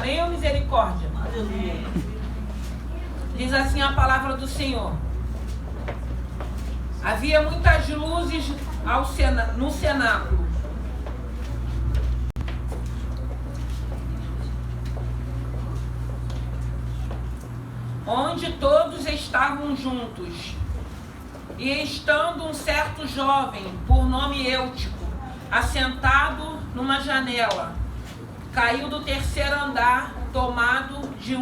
Amém ou misericórdia? Diz assim a palavra do Senhor. Havia muitas luzes no cenáculo, onde todos estavam juntos. E estando um certo jovem, por nome Eutico, assentado numa janela, caiu do terceiro andar, tomado de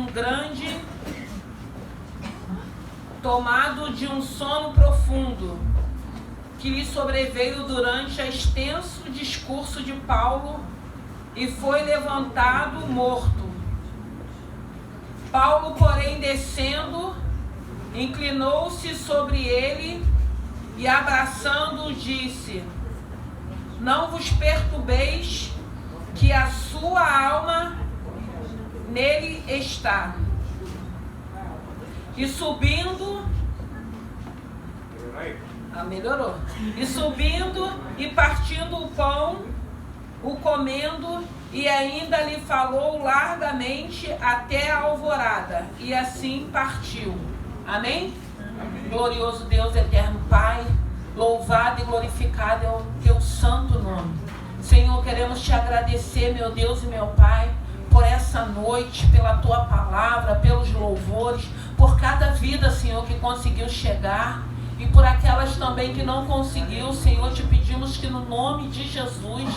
um sono profundo, que lhe sobreveio durante o extenso discurso de Paulo, e foi levantado morto. Paulo, porém, descendo, inclinou-se sobre ele e, abraçando-o, disse: não vos perturbeis, que a sua alma nele está. E subindo, melhorou. E subindo e partindo o pão, o comendo, e ainda lhe falou largamente até a alvorada, e assim partiu. Amém? Amém. Glorioso Deus, eterno Pai, louvado e glorificado é o teu santo nome. Senhor, queremos te agradecer, meu Deus e meu Pai, por essa noite, pela tua palavra, pelos louvores, por cada vida, Senhor, que conseguiu chegar, e por aquelas também que não conseguiu. Senhor, te pedimos que no nome de Jesus,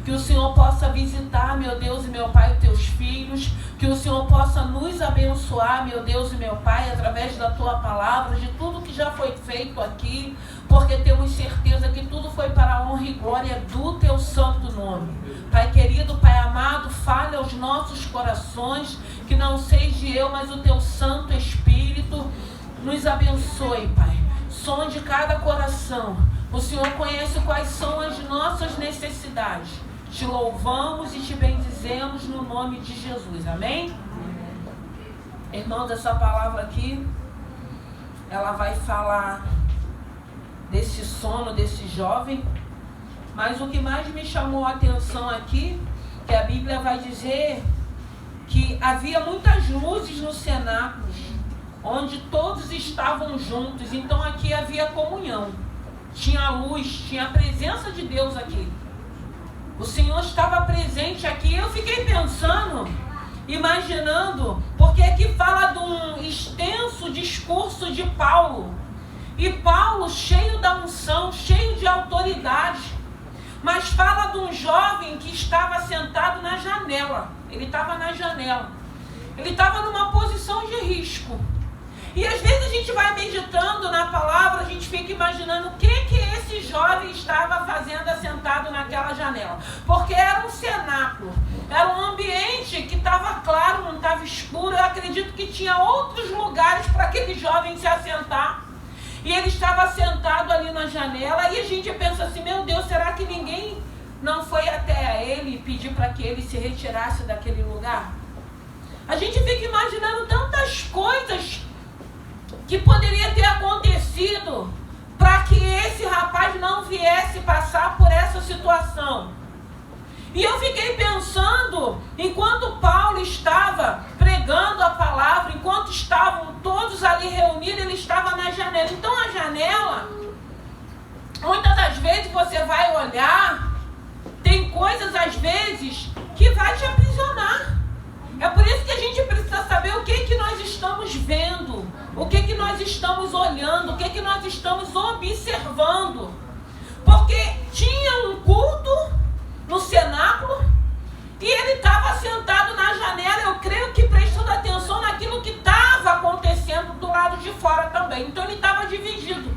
que o Senhor possa visitar, meu Deus e meu Pai, os teus filhos, que o Senhor possa nos abençoar, meu Deus e meu Pai, através da tua palavra, de tudo que já foi feito aqui, porque temos certeza que tudo foi para a honra e glória do teu santo nome. Pai querido, Pai amado, fale aos nossos corações, que não seja eu, mas o teu Santo Espírito nos abençoe, Pai. Sonde cada coração. O Senhor conhece quais são as nossas necessidades. Te louvamos e te bendizemos no nome de Jesus. Amém? Irmãos, essa palavra aqui, ela vai falar desse sono desse jovem. Mas o que mais me chamou a atenção aqui, que a Bíblia vai dizer que havia muitas luzes no cenáculo, onde todos estavam juntos. Então aqui havia comunhão. Tinha luz, tinha a presença de Deus aqui. O Senhor estava presente aqui. Eu fiquei pensando, imaginando, porque aqui fala de um extenso discurso de Paulo. E Paulo, cheio da unção, cheio de autoridade, mas fala de um jovem que estava sentado na janela. Ele estava na janela. Ele estava numa posição de risco. E às vezes a gente vai meditando na palavra, a gente fica imaginando o que esse jovem estava fazendo assentado naquela janela. Porque era um cenáculo, era um ambiente que estava claro, não estava escuro. Eu acredito que tinha outros lugares para aquele jovem se assentar. E ele estava sentado ali na janela, e a gente pensa assim: meu Deus, será que ninguém não foi até ele e pedir para que ele se retirasse daquele lugar? A gente fica imaginando tantas coisas que poderia ter acontecido para que esse rapaz não viesse passar por essa situação. E eu fiquei pensando, enquanto Paulo estava pregando a palavra, enquanto estavam todos ali reunidos, ele estava na janela. Então a janela, muitas das vezes você vai olhar, tem coisas às vezes que vai te aprisionar. É por isso que a gente precisa saber o que nós estamos vendo, o que nós estamos olhando, o que nós estamos observando. Porque tinha um culto no cenáculo e ele estava sentado na janela, eu creio que prestando atenção naquilo que estava acontecendo do lado de fora também. Então ele estava dividido.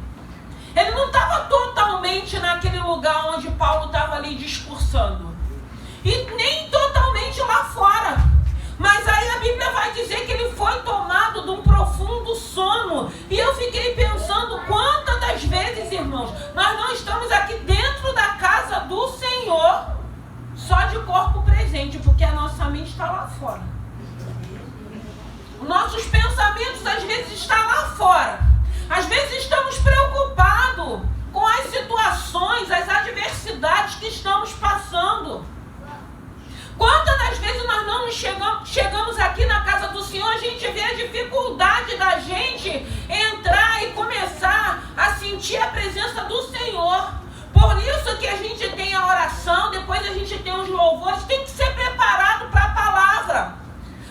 Ele não estava totalmente naquele lugar onde Paulo estava ali discursando. E nem totalmente lá fora. Mas aí a Bíblia vai dizer que ele foi tomado de um profundo sono. E eu fiquei pensando quantas das vezes, irmãos, nós não estamos aqui dentro da casa do Senhor só de corpo presente, porque a nossa mente está lá fora. Os nossos pensamentos às vezes estão lá fora. Às vezes estamos preocupados com as situações, as adversidades que estamos passando. Quantas das vezes nós não estamos chegamos aqui na casa do Senhor, a gente vê a dificuldade da gente entrar e começar a sentir a presença do Senhor. Por isso que a gente tem a oração, depois a gente tem os louvores, tem que ser preparado para a palavra.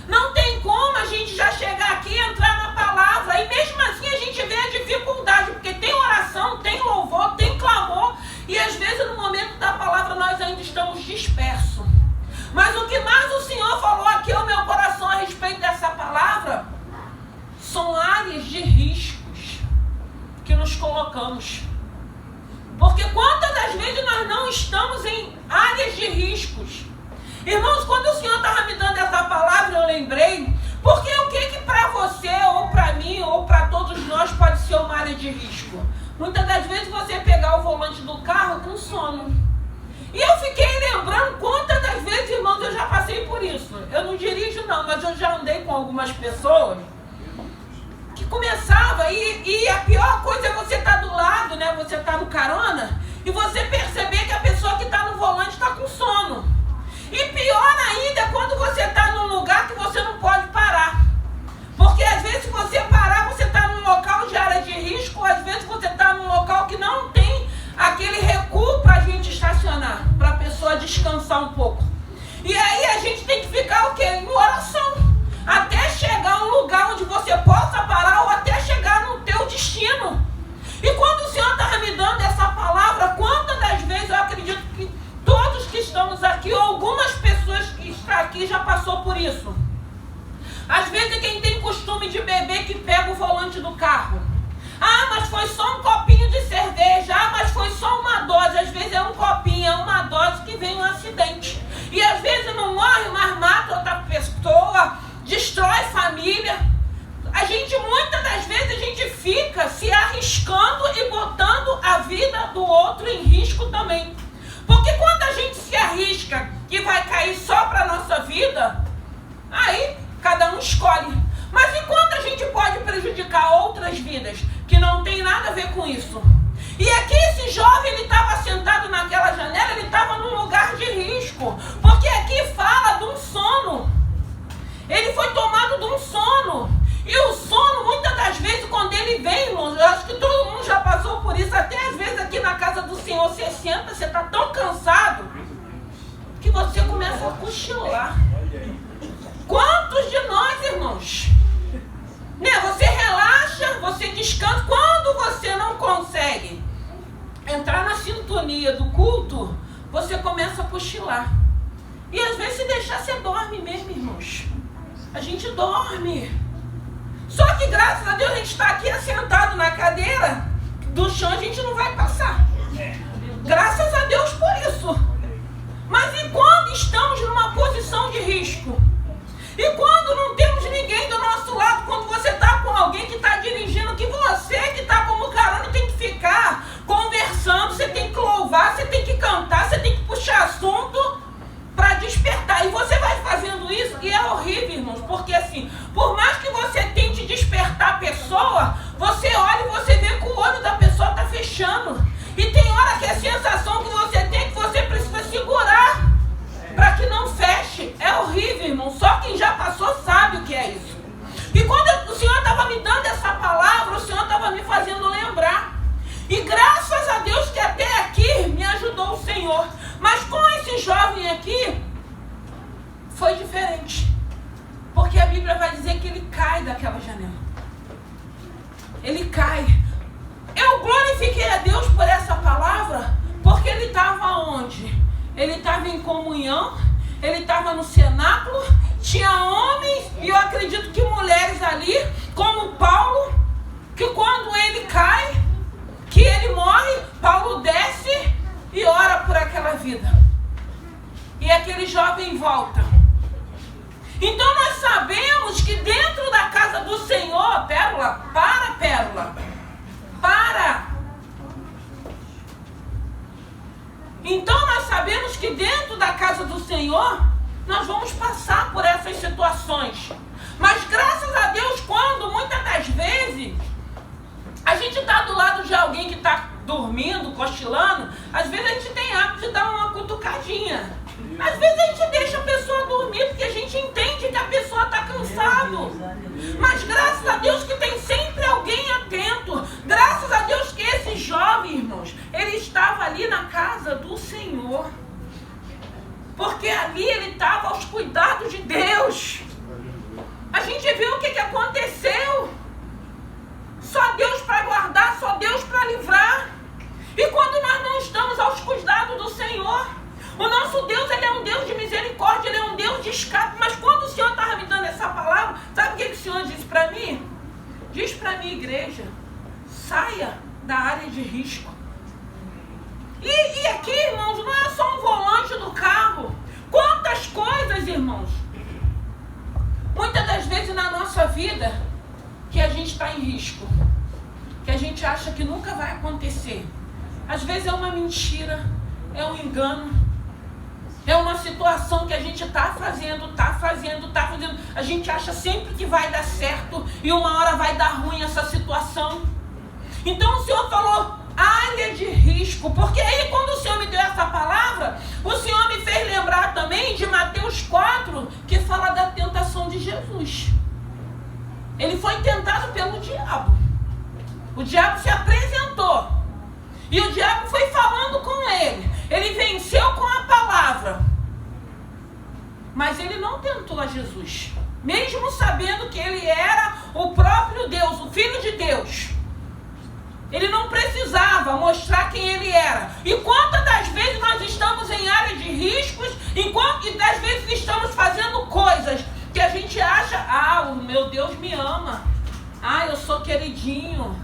Não tem como a gente já chegar aqui e entrar na palavra. E mesmo assim a gente vê a dificuldade, porque tem oração, tem louvor, tem clamor. E às vezes no momento da palavra nós ainda estamos dispersos. Mas o que mais o Senhor falou aqui ao meu coração a respeito dessa palavra são áreas de riscos que nos colocamos. Porque quantas das vezes nós não estamos em áreas de riscos? Irmãos, quando o Senhor estava me dando essa palavra, eu lembrei, porque o que para você, ou para mim, ou para todos nós pode ser uma área de risco? Muitas das vezes você pegar o volante do carro com sono. E eu fiquei lembrando quantas das vezes, irmãos, eu já passei por isso. Eu não dirijo não, mas eu já andei com algumas pessoas que começava, e a pior coisa é você estar do lado, né? Você está no carona, e você perceber que a pessoa que está no volante está com sono. E pior ainda é quando você está num lugar que você não pode parar. Porque às vezes se você parar, você está num local de área de risco, ou às vezes você está num local que não tem aquele recuo para a gente estacionar, para a pessoa descansar um pouco. E aí a gente tem que ficar o quê? Em oração. Até chegar a um lugar onde você possa parar, ou até chegar no teu destino. E quando o Senhor estava me dando essa palavra, quantas das vezes eu acredito que todos que estamos aqui, ou algumas pessoas que estão aqui já passou por isso. Às vezes quem tem costume de beber que pega o volante do carro. Ah, mas foi só um copinho de cerveja. Ah, mas foi só uma dose. Às vezes é um copinho, é uma dose que vem um acidente. E às vezes não morre, mas mata outra pessoa, destrói família. A gente, muitas das vezes, a gente fica se arriscando e botando a vida do outro em risco também. Porque quando a gente se arrisca que vai cair só para a nossa vida, aí cada um escolhe. Mas e quando a gente pode prejudicar outras vidas que não tem nada a ver com isso? E aqui esse jovem, ele estava sentado naquela janela, ele estava num lugar de risco. Porque aqui fala de um sono. Ele foi tomado de um sono. E o sono, muitas das vezes, quando ele vem, irmãos, eu acho que todo mundo já passou por isso, até às vezes aqui na casa do Senhor, você senta, você está tão cansado, que você começa a cochilar. Quantos de nós, irmãos? Né? Você relaxa, você descansa. Quando você não consegue entrar na sintonia do culto, você começa a cochilar. E às vezes, se deixar, você dorme mesmo, irmãos. A gente dorme. Só que graças a Deus a gente está aqui assentado na cadeira do chão, a gente não vai passar. Graças a Deus por isso. Mas e quando estamos numa posição de risco? E quando não temos ninguém do nosso lado, quando você está com alguém que está dirigindo, que você que está como carona tem que ficar conversando, você tem que louvar, você tem que cantar, você tem que puxar assunto para despertar. E você vai fazendo isso e é horrível, irmãos, porque assim, por mais que você tente despertar a pessoa, você olha e você vê que o olho da pessoa está fechando. E tem hora que a sensação que você tem é que você precisa segurar para que não feche. É horrível, irmão. Só quem já passou sabe o que é isso. E quando o Senhor estava me dando essa palavra, o Senhor estava me fazendo lembrar. E graças a Deus que até aqui me ajudou o Senhor. Mas com esse jovem aqui, foi diferente. Porque a Bíblia vai dizer que ele cai daquela janela. Ele cai. Eu glorifiquei a Deus por essa palavra, porque ele estava onde? Ele estava em comunhão, ele estava no cenáculo, tinha homens, e eu acredito que mulheres ali, como Paulo, que quando ele cai, que ele morre, Paulo desce e ora por aquela vida. E aquele jovem volta. Então nós sabemos que dentro da casa do Senhor, Pérola, Então nós sabemos que dentro da casa do Senhor, nós vamos passar por essas situações. Mas graças a Deus, quando muitas das vezes a gente está do lado de alguém que está dormindo, cochilando, às vezes a gente tem hábito de dar uma cutucadinha. Às vezes a gente deixa a pessoa dormir porque a gente graças a Deus que tem sempre alguém atento. Graças a Deus que esse jovem, irmãos, ele estava ali na casa do Senhor. Porque ali ele estava aos cuidados de Deus. A gente viu o que aconteceu. Só Deus para guardar, só Deus para livrar. E quando nós não estamos aos cuidados do Senhor, o nosso Deus, ele é um Deus de misericórdia, ele é um Deus de escape. Mas quando o Senhor estava me dando essa palavra, sabe o que o Senhor disse para mim? Diz para mim, igreja, saia da área de risco. E aqui, irmãos, não é só um volante do carro. Quantas coisas, irmãos, muitas das vezes na nossa vida, que a gente está em risco, que a gente acha que nunca vai acontecer. Às vezes é uma mentira, é um engano, é uma situação que a gente está fazendo. A gente acha sempre que vai dar certo e uma hora vai dar ruim essa situação. Então o Senhor falou, área de risco, porque aí quando o Senhor me deu essa palavra, o Senhor me fez lembrar também de Mateus 4, que fala da tentação de Jesus. Ele foi tentado pelo diabo. O diabo se apresentou. E o diabo foi falando com ele. Ele venceu com a palavra. Mas ele não tentou a Jesus. Mesmo sabendo que ele era o próprio Deus, o Filho de Deus. Ele não precisava mostrar quem ele era. E quantas das vezes nós estamos em área de riscos, e das vezes estamos fazendo coisas que a gente acha, o meu Deus me ama. Eu sou queridinho.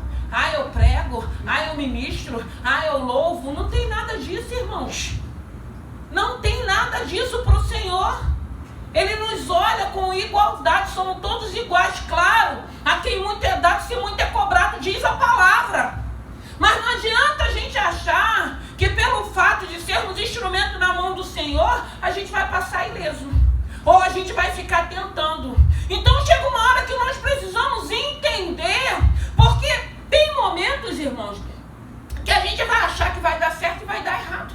Eu prego. Eu ministro. Eu louvo. Não tem nada disso, irmãos. Não tem nada disso para o Senhor. Ele nos olha com igualdade. Somos todos iguais, claro. A quem muito é dado, se muito é cobrado, diz a palavra. Mas não adianta a gente achar que pelo fato de sermos instrumento na mão do Senhor, a gente vai passar ileso. Ou a gente vai ficar tentando. Então chega uma hora que nós precisamos entender. Porque tem momentos, irmãos, que a gente vai achar que vai dar certo e vai dar errado.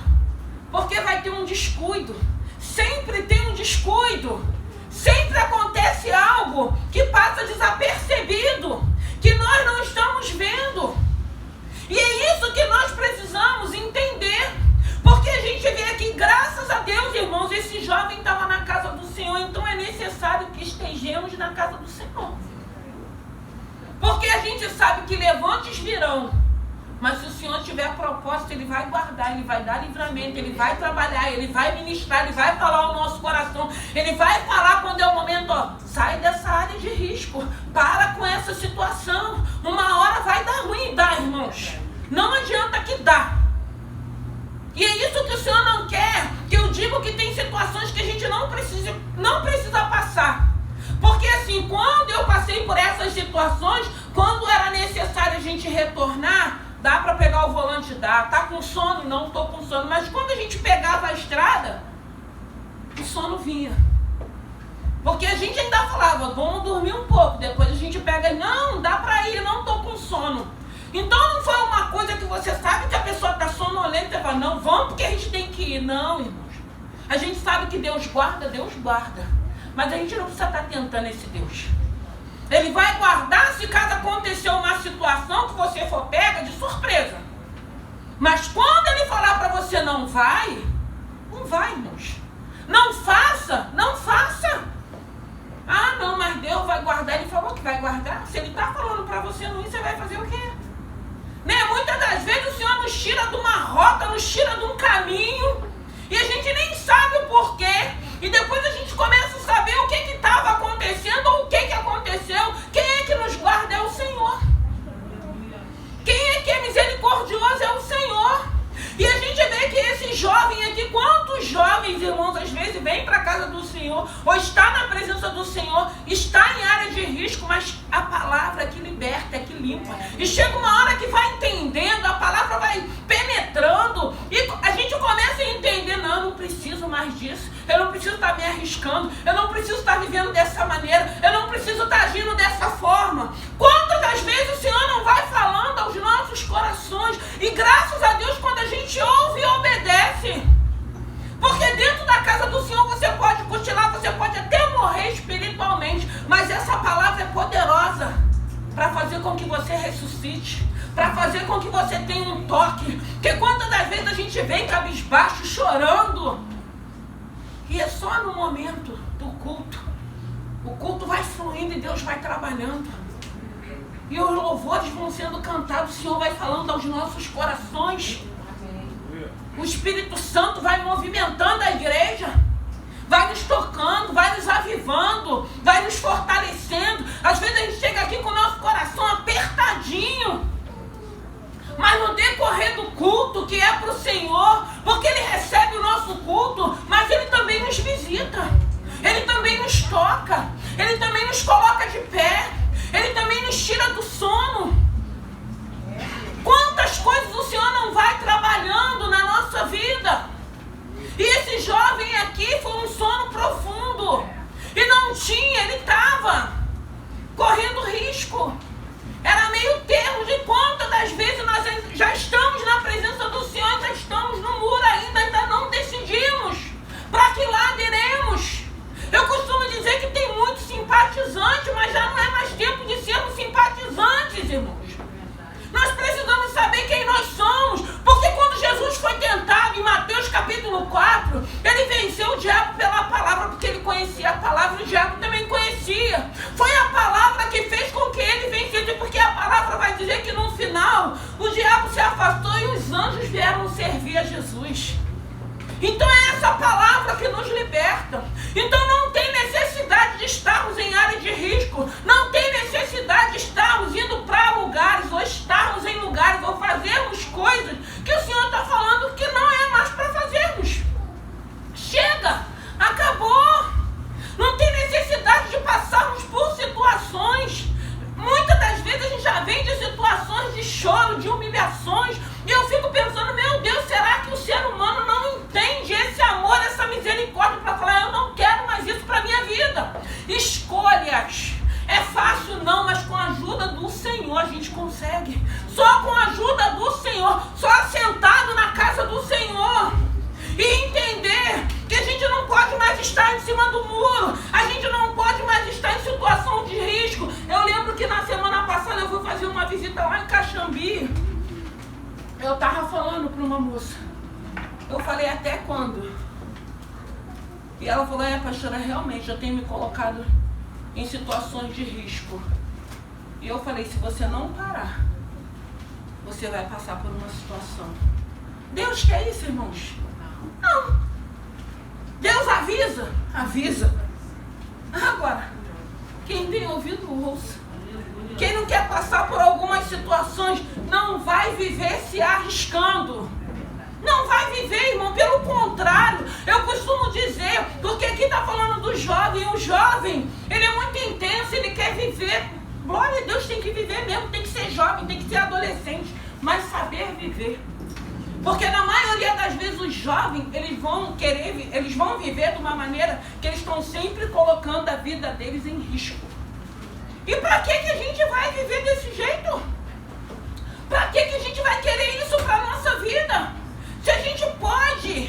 Porque vai ter um descuido. Sempre tem um descuido. Sempre acontece algo que passa desapercebido, que nós não estamos vendo. E é isso que nós precisamos entender. Porque a gente vê aqui, graças a Deus, irmãos, esse jovem estava na casa do Senhor. Então é necessário que estejamos na casa do Senhor. Porque a gente sabe que levantes virão. Mas se o Senhor tiver propósito, Ele vai guardar, Ele vai dar livramento, Ele vai trabalhar, Ele vai ministrar, Ele vai falar ao nosso coração. Ele vai falar quando é o momento, sai dessa área de risco, para com essa situação. Uma hora vai dar ruim, dá, irmãos. Não adianta que dá. E é isso que o Senhor não quer, que eu digo que tem situações que a gente não precisa passar. Porque assim, quando eu passei por essas situações, quando era necessário a gente retornar, dá para pegar o volante, dá. Tá com sono? Não estou com sono. Mas quando a gente pegava a estrada, o sono vinha. Porque a gente ainda falava, vamos dormir um pouco. Depois a gente pega, não, dá para ir, não estou com sono. Então não foi uma coisa que você sabe que a pessoa está sonolenta e fala, não, vamos porque a gente tem que ir. Não, irmãos. A gente sabe que Deus guarda, Deus guarda. Mas a gente não precisa estar tentando esse Deus. Ele vai guardar se caso acontecer uma situação que você for pega de surpresa. Mas quando Ele falar para você não vai, irmãos. Não faça, não faça. Não, mas Deus vai guardar. Ele falou que vai guardar. Se Ele está falando para você não ir, você vai fazer o quê? Muitas das vezes o Senhor nos tira de uma rota, nos tira de um caminho, e a gente nem sabe o porquê. E depois a gente começa a saber o que estava acontecendo ou o que aconteceu. Quem é que nos guarda é o Senhor. Quem é que é misericordioso é o Senhor. E a gente vê que esse jovem aqui, quantos jovens, irmãos, às vezes vêm para a casa do Senhor, ou está na presença do Senhor, está em área de risco, mas a palavra é que liberta, é que limpa. E chega uma hora que vai entendendo, a palavra vai penetrando, e a gente começa a entender, não preciso mais disso, eu não preciso estar me arriscando, eu não preciso estar vivendo dessa maneira, eu não preciso estar agindo dessa forma. Quantas das vezes o Senhor não vai falando aos nossos corações, e graças a Deus quando a gente ouve e obedece, porque dentro da casa do Senhor você pode cochilar, você pode até morrer espiritualmente, mas essa palavra é poderosa. com que você ressuscite, para fazer com que você tenha um toque. Porque quantas das vezes a gente vem cabisbaixo, chorando, e é só no momento do culto. O culto vai fluindo e Deus vai trabalhando. E os louvores vão sendo cantados, o Senhor vai falando aos nossos corações. O Espírito Santo vai movimentando a igreja, vai nos tocando, vai nos avivando, vai nos fortalecendo. Às vezes a gente chega aqui com o nosso coração apertadinho, mas no decorrer do culto, que é para o Senhor, porque Ele recebe o nosso culto, mas Ele também nos visita, Ele também nos toca, Ele também nos coloca de pé, Ele também nos tira do sono. Quantas coisas o Senhor não vai trabalhando na nossa vida? E esse jovem aqui foi um sono profundo. E não tinha, ele estava correndo risco. Era meio termo de quantas das vezes nós já estamos na presença do Senhor, já estamos no muro ainda não decidimos para que lado iremos. Eu costumo dizer que tem muito simpatizante, mas já não é mais tempo de sermos simpatizantes, irmãos. Nós precisamos saber quem nós somos, porque quando Jesus foi tentado em Mateus capítulo 4, ele venceu o diabo pela palavra, porque ele conhecia a palavra e o diabo também conhecia. Foi a palavra que fez com que ele vencesse, porque a palavra vai dizer que no final o diabo se afastou e os anjos vieram servir a Jesus. Então é essa palavra que nos liberta. Então não tem necessidade de estarmos em área de risco, não tem necessidade de estarmos indo para lugares, ou estarmos em lugares, ou fazermos coisas que o Senhor está falando que não é mais para fazermos. Chega, acabou. Não tem necessidade de passarmos por situações. Muitas das vezes a gente já vem de situações de choro, de humilhações, e eu fico pensando, meu Deus, será que o ser humano não entende esse amor, essa misericórdia para falar, eu não quero mais isso para a minha vida? Escolhas. É fácil não, mas com a ajuda do Senhor a gente consegue. Só com a ajuda do Senhor, só sentado na casa do Senhor. E entender que a gente não pode mais estar em cima do muro, a gente não pode mais estar em situação de risco. Eu lembro que na semana passada eu fui fazer uma visita lá em Caxambi. Eu estava falando para uma moça, eu falei, até quando? E ela falou, pastora, realmente eu tenho me colocado em situações de risco. E eu falei, se você não parar, você vai passar por uma situação. Deus quer isso, irmãos? Não. Deus avisa? Avisa. Agora, quem tem ouvido, ouça. Quem não quer passar por algumas situações, não vai viver se arriscando. Não vai viver, irmão. Pelo contrário, eu costumo dizer, porque aqui está falando do jovem. O jovem, ele é muito intenso, ele quer viver. Glória a Deus, tem que viver mesmo. Tem que ser jovem, tem que ser adolescente. Mas saber viver. Porque na maioria das vezes os jovens, eles vão viver de uma maneira que eles estão sempre colocando a vida deles em risco. E para que a gente vai viver desse jeito? Para que a gente vai querer isso para a nossa vida? Se a gente pode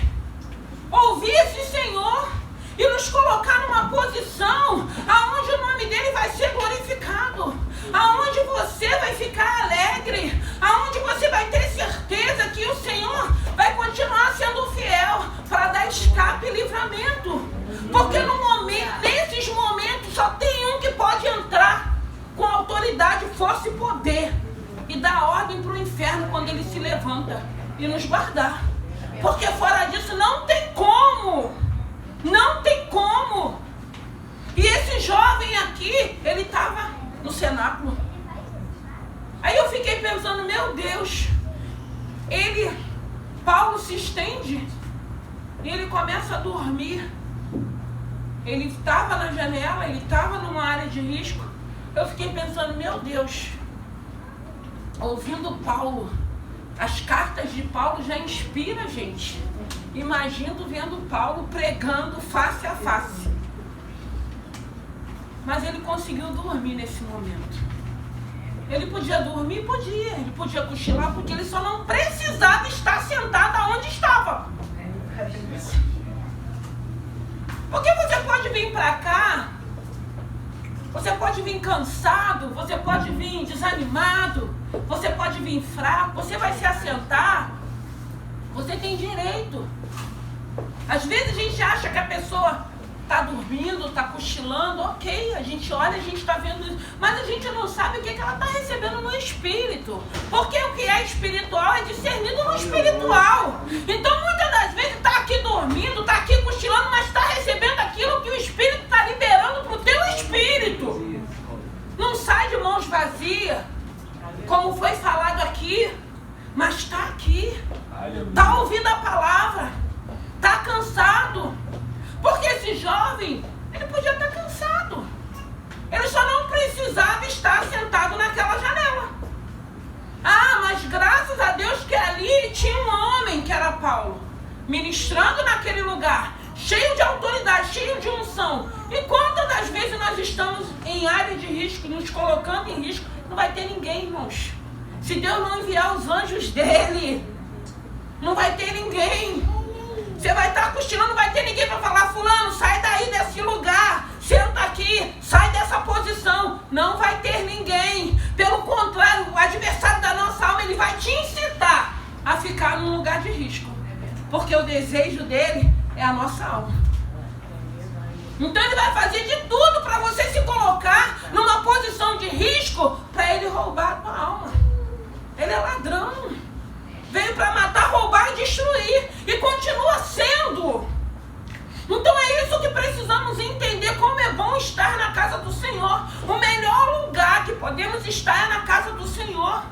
ouvir esse Senhor e nos colocar numa posição aonde o nome dele vai ser glorificado, aonde você vai ficar alegre, aonde você vai ter certeza que o Senhor vai continuar sendo fiel para dar escape e livramento. Porque nesses momentos só tem um que pode entrar com autoridade, força e poder e dar ordem para o inferno quando ele se levanta e nos guardar. Porque fora disso não tem como. Não tem como. E esse jovem aqui, ele estava no cenáculo. Aí eu fiquei pensando, meu Deus, Paulo se estende e ele começa a dormir. Ele estava na janela, ele estava numa área de risco. Eu fiquei pensando, meu Deus, ouvindo Paulo, as cartas de Paulo já inspiram a gente. Imagino vendo Paulo pregando face a face. Mas ele conseguiu dormir nesse momento. Ele podia dormir? Podia. Ele podia cochilar, porque ele só não precisava estar sentado onde estava. Porque você pode vir para cá, Você pode vir cansado, você pode vir desanimado, você pode vir fraco, você vai se assentar. Você tem direito. Às vezes a gente acha que a pessoa está dormindo, está cochilando, ok, a gente olha, a gente está vendo isso, mas a gente não sabe o que ela está recebendo no espírito, porque o que é espiritual é discernido no espiritual. Então muitas das vezes está aqui dormindo, está aqui cochilando, mas está recebendo aquilo que o espírito está liberando para o teu espírito. Não sai de mãos vazias, como foi falado aqui, mas está aqui, está ouvindo a palavra, está cansado. Porque esse jovem, ele podia estar cansado. Ele só não precisava estar sentado naquela janela. Ah, mas graças a Deus que ali tinha um homem, que era Paulo, ministrando naquele lugar, cheio de autoridade, cheio de unção. E quantas das vezes nós estamos em área de risco, nos colocando em risco, não vai ter ninguém, irmãos. Se Deus não enviar os anjos dele, não vai ter ninguém. Você vai estar cochilando, não vai ter ninguém para falar, fulano, sai daí desse lugar, senta aqui, sai dessa posição. Não vai ter ninguém. Pelo contrário, o adversário da nossa alma, ele vai te incitar a ficar num lugar de risco. Porque o desejo dele é a nossa alma. Então ele vai fazer de tudo para você se colocar numa posição de risco para ele roubar a tua alma. Ele é ladrão. Veio para matar, roubar e destruir. E continua sendo. Então é isso que precisamos entender, como é bom estar na casa do Senhor. O melhor lugar que podemos estar é na casa do Senhor.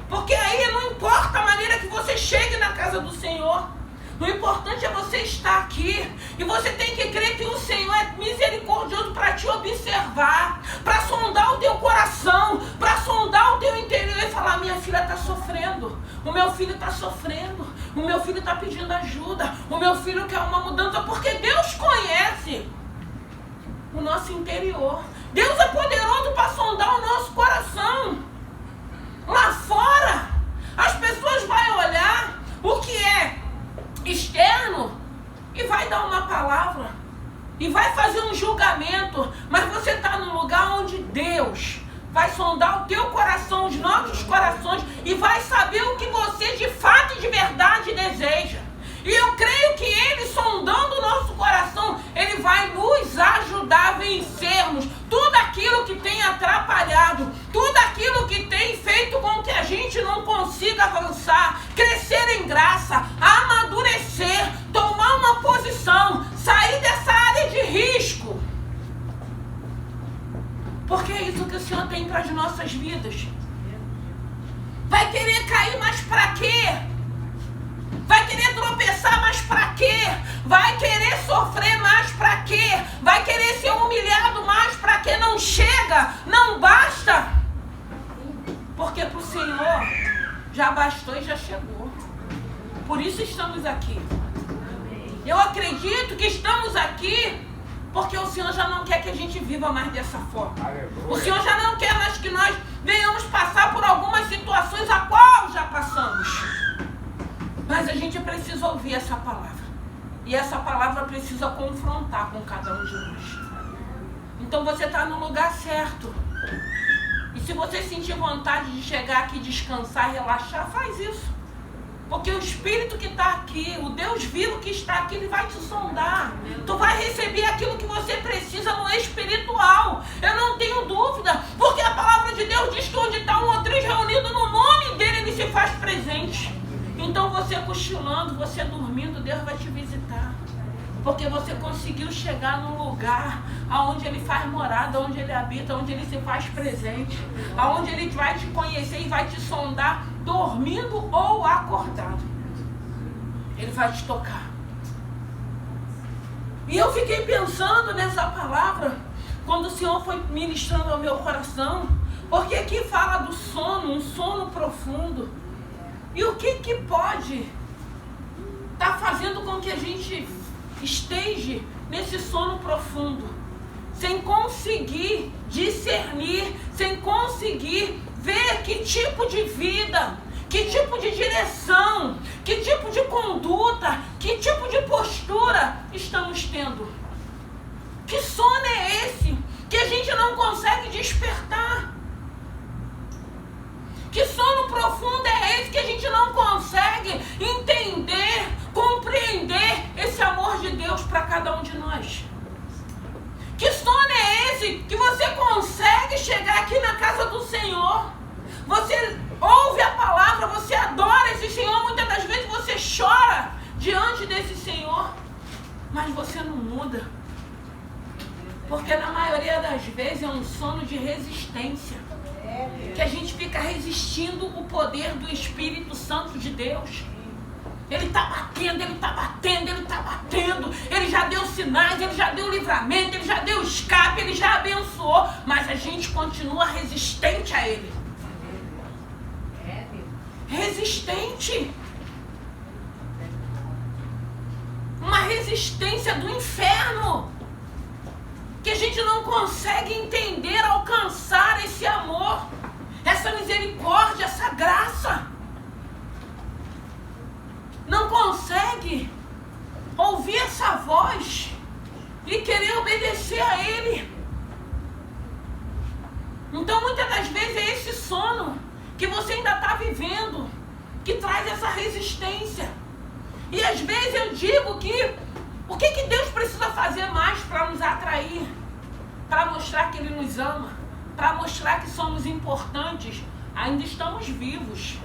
Porque aí não importa a maneira que você chegue na casa do Senhor. O importante é você estar aqui. E você tem que crer que o Senhor é misericordioso para te observar, para sondar o teu coração, para sondar o teu interior e falar, minha filha está sofrendo, o meu filho está sofrendo, o meu filho está pedindo ajuda, o meu filho quer uma mudança, porque Deus conhece o nosso interior. Deus é poderoso para sondar o nosso coração. Lá fora, as pessoas vão olhar o que é externo e vai dar uma palavra e vai fazer um julgamento, mas você está no lugar onde Deus vai sondar o teu coração, os nossos corações, e vai saber o que você de fato e de verdade deseja. E eu creio que Ele, sondando o nosso coração, Ele vai nos ajudar a vencermos tudo aquilo que tem atrapalhado, tudo aquilo que tem feito com que a gente não consiga avançar, crescer em graça, amadurecer, tomar uma posição, sair dessa área de risco. Porque é isso que o Senhor tem para as nossas vidas. Vai querer cair, mas para quê? Vai querer tropeçar, mas para quê? Vai querer sofrer, mas para quê? Vai querer ser humilhado, mas para quê? Não chega, não basta. Porque para o Senhor já bastou e já chegou. Por isso estamos aqui. Eu acredito que estamos aqui porque o Senhor já não quer que a gente viva mais dessa forma. O Senhor já não quer mais que nós venhamos passar por algumas situações a qual já passamos. Mas a gente precisa ouvir essa palavra. E essa palavra precisa confrontar com cada um de nós. Então você está no lugar certo. E se você sentir vontade de chegar aqui, descansar, relaxar, faz isso. Porque o Espírito que está aqui, o Deus vivo que está aqui, Ele vai te sondar. Tu vai receber aquilo que você precisa no espiritual. Eu não tenho dúvida. Porque a palavra de Deus diz que onde está um ou três reunidos no nome dEle, Ele se faz presente. Então você cochilando, você dormindo, Deus vai te visitar. Porque você conseguiu chegar num lugar onde Ele faz morada, onde Ele habita, onde Ele se faz presente, onde Ele vai te conhecer e vai te sondar, dormindo ou acordado. Ele vai te tocar. E eu fiquei pensando nessa palavra, quando o Senhor foi ministrando ao meu coração, porque aqui fala do sono, um sono profundo. E o que pode estar fazendo com que a gente esteja nesse sono profundo, sem conseguir discernir, sem conseguir ver que tipo de vida, que tipo de direção, que tipo de conduta, que tipo de postura estamos tendo? Que sono é esse que a gente não consegue disse que você consegue chegar aqui na casa do Senhor. Você ouve a palavra, você adora esse Senhor. Muitas das vezes você chora diante desse Senhor, mas você não muda. Porque na maioria das vezes é um sono de resistência. Que a gente fica resistindo o poder do Espírito Santo de Deus. Ele está batendo, ele está batendo, ele está batendo. Ele já deu sinais, ele já deu livramento, ele já deu escape, ele já abençoou. Mas a gente continua resistente a ele. Resistente. Uma resistência do inferno. Que a gente não consegue entender, alcançar esse amor, essa misericórdia, essa graça. Não consegue ouvir essa voz e querer obedecer a Ele. Então muitas das vezes é esse sono que você ainda está vivendo que traz essa resistência. E às vezes eu digo que o que Deus precisa fazer mais para nos atrair? Para mostrar que Ele nos ama, para mostrar que somos importantes, ainda estamos vivos.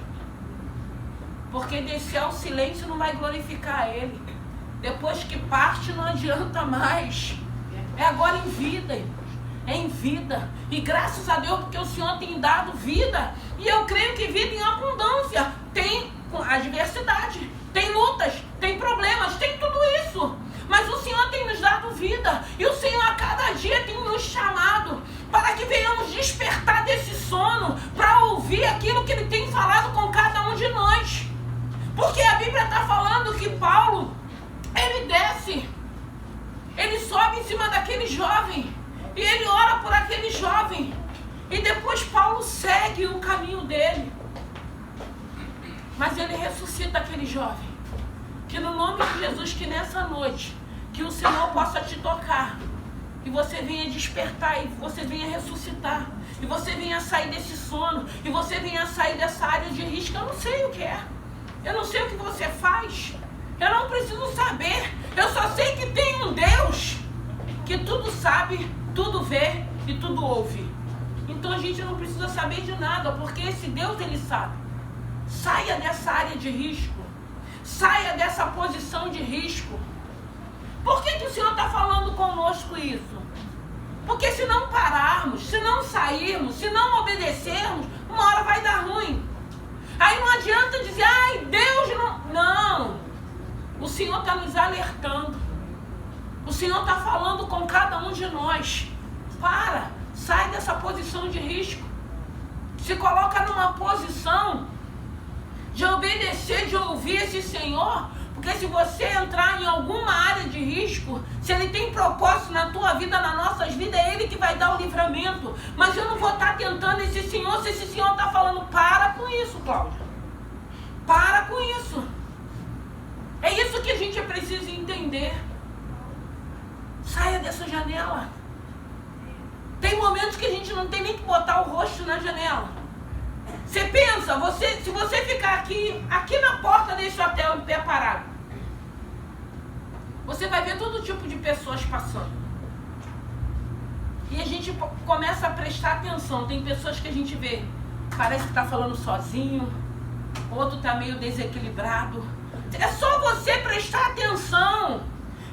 Porque descer ao silêncio não vai glorificar Ele. Depois que parte não adianta mais. É agora em vida, irmãos. É em vida. E graças a Deus porque o Senhor tem dado vida. E eu creio que vida em abundância. Tem adversidade, tem lutas, tem problemas, tem tudo isso. Mas o Senhor tem nos dado vida. E o Senhor a cada dia tem nos chamado para que venhamos despertar desse sono, para ouvir aquilo que Ele tem falado com cada um de nós. Porque a Bíblia está falando que Paulo, ele desce, ele sobe em cima daquele jovem, e ele ora por aquele jovem. E depois Paulo segue o caminho dele. Mas ele ressuscita aquele jovem. Que no nome de Jesus, que nessa noite, que o Senhor possa te tocar. E você venha despertar, e você venha ressuscitar. E você venha sair desse sono. E você venha sair dessa área de risco. Eu não sei o que é. Eu não sei o que você faz. Eu não preciso saber. Eu só sei que tem um Deus que tudo sabe, tudo vê e tudo ouve. Então a gente não precisa saber de nada, porque esse Deus, Ele sabe. Saia dessa área de risco. Saia dessa posição de risco. Por que o Senhor está falando conosco isso? Porque se não pararmos, se não sairmos, se não obedecermos, uma hora vai dar ruim. Aí não adianta dizer, ai, Deus não... Não. O Senhor está nos alertando. O Senhor está falando com cada um de nós. Para. Sai dessa posição de risco. Se coloca numa posição de obedecer, de ouvir esse Senhor. Porque se você entrar em alguma área de risco, se Ele tem propósito na tua vida, nas nossas vidas, é Ele que vai dar o livramento. Mas eu não vou estar tentando esse Senhor, se esse Senhor está falando, para com isso, Cláudia. Para com isso. É isso que a gente precisa entender. Saia dessa janela. Tem momentos que a gente não tem nem que botar o rosto na janela. Você pensa, se você ficar aqui na porta desse hotel em pé parado, você vai ver todo tipo de pessoas passando. E a gente começa a prestar atenção. Tem pessoas que a gente vê, parece que está falando sozinho, outro está meio desequilibrado. É só você prestar atenção,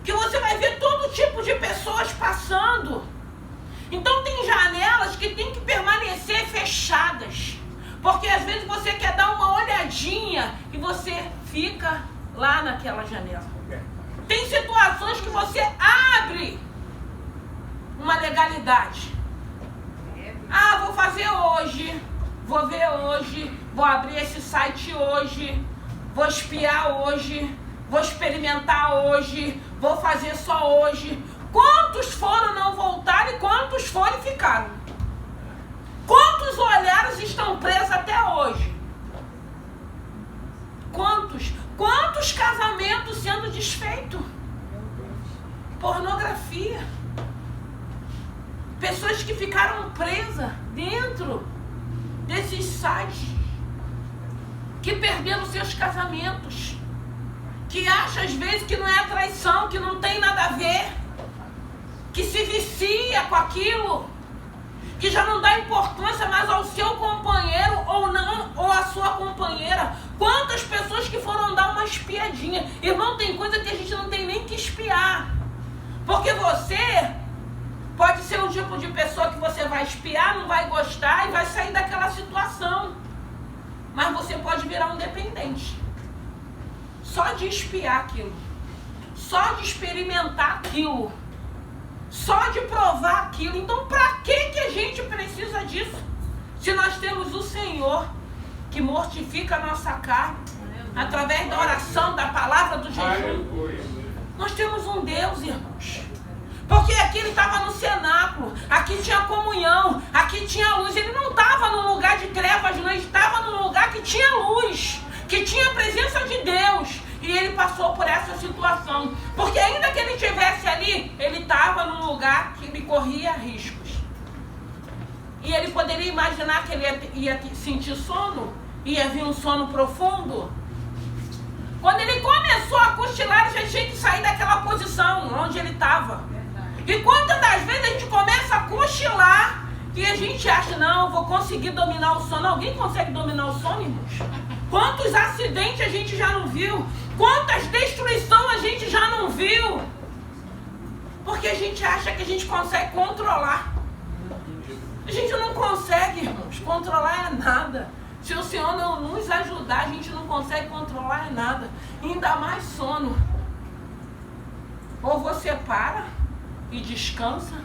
que você vai ver todo tipo de pessoas passando. Então tem janelas que tem que permanecer fechadas. Porque às vezes você quer dar uma olhadinha e você fica lá naquela janela. Tem situações que você abre uma legalidade. Ah, vou fazer hoje, vou ver hoje, vou abrir esse site hoje, vou espiar hoje, vou experimentar hoje, vou fazer só hoje. Quantos foram não voltar e quantos foram e ficaram? Quantos olhares estão presos até hoje? Quantos casamentos sendo desfeitos? Pornografia. Pessoas que ficaram presas dentro desses sites, que perderam seus casamentos, que acham às vezes que não é traição, que não tem nada a ver. que se vicia com aquilo, que já não dá importância mais ao seu companheiro ou não, ou à sua companheira. Quantas pessoas que foram dar uma espiadinha. Irmão, tem coisa que a gente não tem nem que espiar. Porque você pode ser um tipo de pessoa que você vai espiar, não vai gostar e vai sair daquela situação. Mas você pode virar um dependente. Só de espiar aquilo. Só de experimentar aquilo. Só de provar aquilo. Então, para que a gente precisa disso? Se nós temos o Senhor que mortifica a nossa carne através da oração, da palavra, do jejum. Nós temos um Deus, irmãos. Porque aqui ele estava no cenáculo, aqui tinha comunhão, aqui tinha luz. Ele não estava num lugar de trevas, não, ele estava num lugar que tinha luz, que tinha a presença de Deus. E ele passou por essa situação. Porque ainda que ele estivesse ali, ele estava num lugar que ele corria riscos. E ele poderia imaginar que ele ia sentir sono, ia vir um sono profundo. Quando ele começou a cochilar, ele já tinha que sair daquela posição onde ele estava. E quantas das vezes a gente começa a cochilar e a gente acha, não, vou conseguir dominar o sono. Alguém consegue dominar o sono, irmãos? Quantos acidentes a gente já não viu? Quantas destruições a gente já não viu? Porque a gente acha que a gente consegue controlar. A gente não consegue, irmãos. Controlar é nada. Se o Senhor não nos ajudar, a gente não consegue controlar nada. Ainda mais sono. Ou você para e descansa.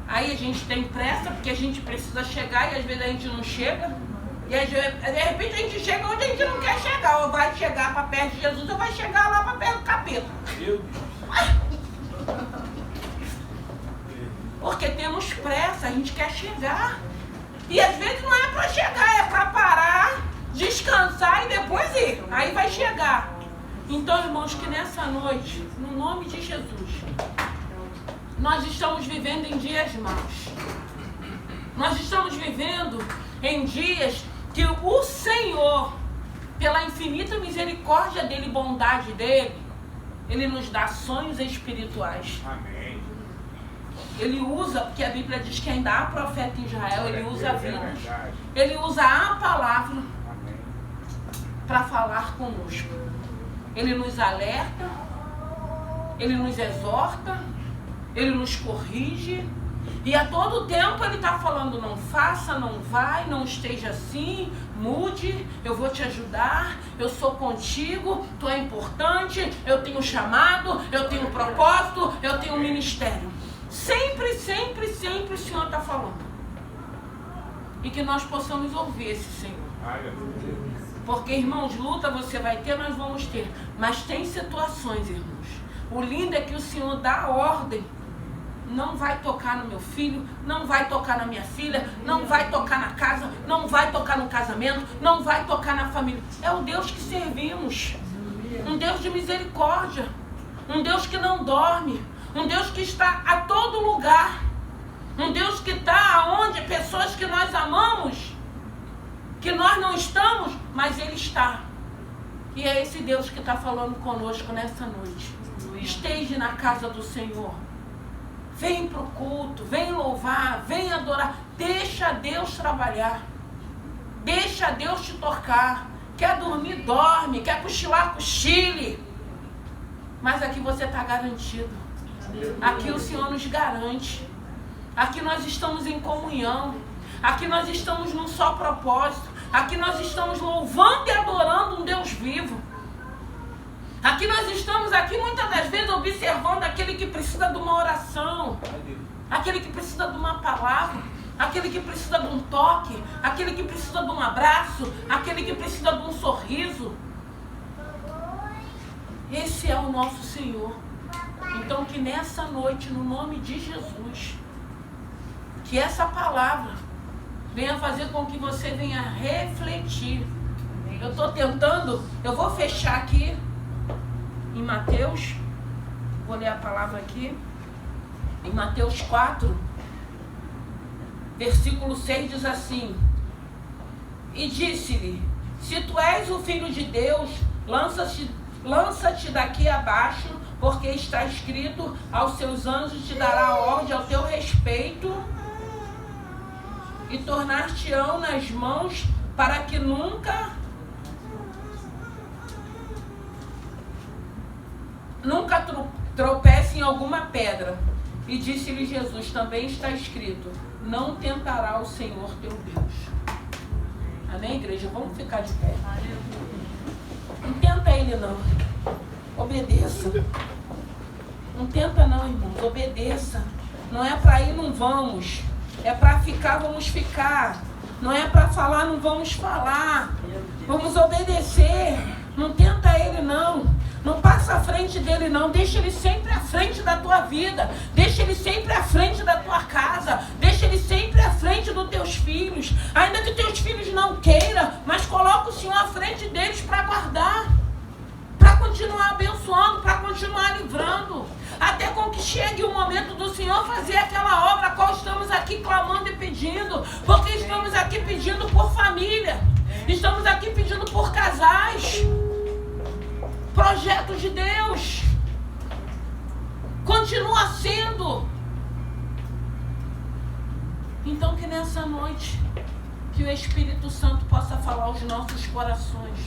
Aí a gente tem pressa, porque a gente precisa chegar e às vezes a gente não chega. E aí, de repente a gente chega onde a gente não quer chegar. Ou vai chegar para perto de Jesus, ou vai chegar lá para perto do capeta. Porque temos pressa, a gente quer chegar. E às vezes não é para chegar, é para parar, descansar e depois ir. Aí vai chegar. Então, irmãos, que nessa noite, no nome de Jesus, nós estamos vivendo em dias maus. Nós estamos vivendo em dias que o Senhor, pela infinita misericórdia dele e bondade dele, ele nos dá sonhos espirituais. Amém. Ele usa, porque a Bíblia diz que ainda há profeta em Israel, ele usa vidas. Ele usa a palavra para falar conosco. Ele nos alerta, ele nos exorta, ele nos corrige. E a todo tempo ele está falando, não faça, não vai, não esteja assim, mude, eu vou te ajudar, eu sou contigo, tu é importante, eu tenho chamado, eu tenho propósito, eu tenho ministério. Sempre, sempre, sempre o Senhor está falando. E que nós possamos ouvir esse Senhor. Porque, irmãos, luta você vai ter, nós vamos ter. Mas tem situações, irmãos. O lindo é que o Senhor dá a ordem. Não vai tocar no meu filho, não vai tocar na minha filha, não vai tocar na casa, não vai tocar no casamento, não vai tocar na família. É o Deus que servimos. Um Deus de misericórdia. Um Deus que não dorme. Um Deus que está a todo lugar. Um Deus que está onde pessoas que nós amamos, que nós não estamos, mas Ele está. E é esse Deus que está falando conosco nessa noite. Esteja na casa do Senhor. Vem para o culto, vem louvar, vem adorar. Deixa Deus trabalhar. Deixa Deus te tocar. Quer dormir, dorme. Quer cochilar, cochile. Mas aqui você está garantido. Aqui o Senhor nos garante. Aqui nós estamos em comunhão. Aqui nós estamos num só propósito. Aqui nós estamos louvando e adorando um Deus vivo. Aqui nós estamos aqui muitas das vezes observando aquele que precisa de uma oração. Aquele que precisa de uma palavra. Aquele que precisa de um toque. Aquele que precisa de um abraço. Aquele que precisa de um sorriso. Esse é o nosso Senhor. Então que nessa noite, no nome de Jesus, que essa palavra venha fazer com que você venha refletir. Eu estou tentando, eu vou fechar aqui em Mateus, vou ler a palavra aqui, em Mateus 4, versículo 6 diz assim: e disse-lhe, se tu és o Filho de Deus, lança-te lança-te daqui abaixo, porque está escrito, aos seus anjos te dará ordem ao teu respeito, e tornar-te-ão nas mãos, para que nunca tropece em alguma pedra. E disse-lhe Jesus, também está escrito, não tentará o Senhor teu Deus. Amém, igreja? Vamos ficar de pé. Não tenta ele não. Obedeça. Não tenta não, irmãos. Obedeça. Não é para ir, não vamos. É para ficar, vamos ficar. Não é para falar, não vamos falar. Vamos obedecer. Não tenta ele não. Não passa à frente dele não. Deixa ele sempre à frente da tua vida. Deixa ele sempre à frente da tua casa. Deixa ele sempre à frente dos teus filhos. Ainda que teus filhos não queiram, mas coloca o Senhor à frente deles para guardar. Para continuar abençoando, para continuar livrando. Até com que chegue o momento do Senhor fazer aquela obra a qual estamos aqui clamando e pedindo. Porque estamos aqui pedindo por família. Estamos aqui pedindo por casais. Projetos de Deus. Continua sendo. Então que nessa noite, que o Espírito Santo possa falar aos nossos corações.